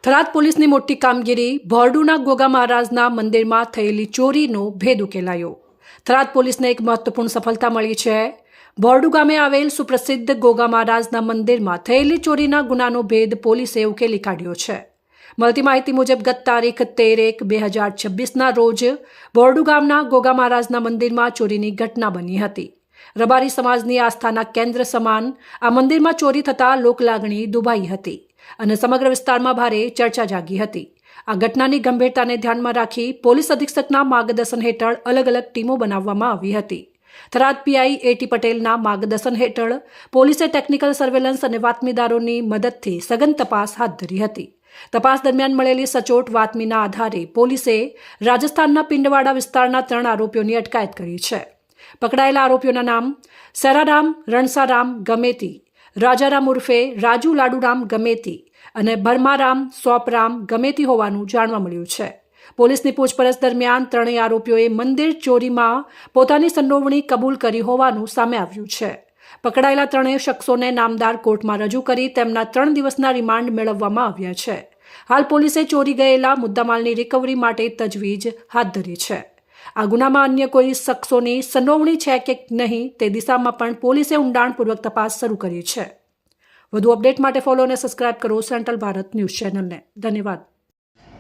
થરાદ પોલીસની મોટી કામગીરી ભોરડુના ગોગા મહારાજના મંદિરમાં થયેલી ચોરીનો ભેદ ઉકેલાયો। થરાદ પોલીસને એક મહત્વપૂર્ણ સફળતા મળી છે। ભોરડુ ગામે આવેલ સુપ્રસિદ્ધ ગોગા મહારાજના મંદિરમાં થયેલી ચોરીના ગુનાનો ભેદ પોલીસે ઉકેલી કાઢ્યો છે। મળતી માહિતી મુજબ ગત તારીખ 13/1/2026ના રોજ ભોરડુ ગામના ગોગા મહારાજના મંદિરમાં ચોરીની ઘટના બની હતી। રબારી સમાજની આસ્થાના કેન્દ્ર સમાન આ મંદિરમાં ચોરી થતાં લોકલાગણી દુભાઈ હતી અને સમગ્ર વિસ્તારમાં ભારે ચર્ચા જાગી હતી। આ ઘટનાની ગંભીરતાને ધ્યાનમાં રાખી પોલીસ અધિક્ષકના માર્ગદર્શન હેઠળ અલગ અલગ ટીમો બનાવવામાં આવી હતી। થરાદ પીઆઈ એટી પટેલના માર્ગદર્શન હેઠળ પોલીસે ટેકનિકલ સર્વેલન્સ અને બાતમીદારોની મદદથી સઘન તપાસ હાથ ધરી હતી। તપાસ દરમિયાન મળેલી સચોટ બાતમીના આધારે પોલીસે રાજસ્થાનના પિંડવાડા વિસ્તારના 3 આરોપીઓની અટકાયત કરી છે। પકડાયેલા આરોપીઓના નામ સેરારામ રણસારામ ગમેતી, રાજારામ ઉર્ફે રાજુ લાડુરામ ગમેતી અને ભરમારામ સોપરામ ગમેતી હોવાનું જાણવા મળ્યું છે। પોલીસની પૂછપરછ દરમિયાન ત્રણેય આરોપીઓએ મંદિર ચોરીમાં પોતાની સંડોવણી કબૂલ કરી હોવાનું સામે આવ્યું છે। પકડાયેલા ત્રણેય શખ્સોને નામદાર કોર્ટમાં રજૂ કરી તેમના 3 દિવસના રિમાન્ડ મેળવવામાં આવ્યા છે। હાલ પોલીસે ચોરી ગયેલા મુદ્દામાલની રિકવરી માટે તજવીજ હાથ ધરી છે। આ ગુનામાં અન્ય કોઈ શખ્સોની સંડોવણી છે કે નહીં તે દિશામાં પણ પોલીસે ઊંડાણપૂર્વક તપાસ શરૂ કરી છે। વધુ અપડેટ માટે ફોલો અને સબસ્ક્રાઇબ કરો સેન્ટ્રલ ભારત ન્યૂઝ ચેનલને। ધન્યવાદ।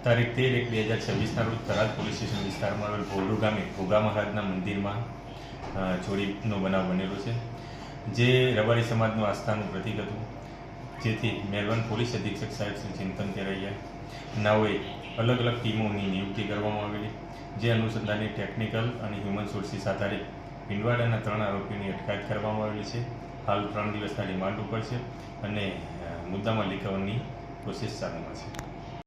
તારીખ 13/1/2026ના રોજ થરાદ પોલીસ સ્ટેશન વિસ્તારમાં આવેલ ભોરડુ ગામે ગોગા મહારાજના મંદિરમાં ચોરીનો બનાવ બનેલો છે, જે રબારી સમાજનું આસ્થાનું પ્રતીક હતું। જેથી મહેરબાન પોલીસ અધિક્ષક સાહેબ શ્રી ચિંતન તેરૈયા નાઓએ અલગ અલગ ટીમોની નિયુક્તિ કરવામાં આવેલી, જે અનુસંધાને ટેકનિકલ અને હ્યુમન સોર્સિસ આધારે પિંડવાડાના 3 આરોપીઓની અટકાયત કરવામાં આવેલી છે। હાલ 3 દિવસના રિમાન્ડ ઉપર છે અને મુદ્દામાં રિકવરીની પ્રોસેસ ચાલુમાં છે।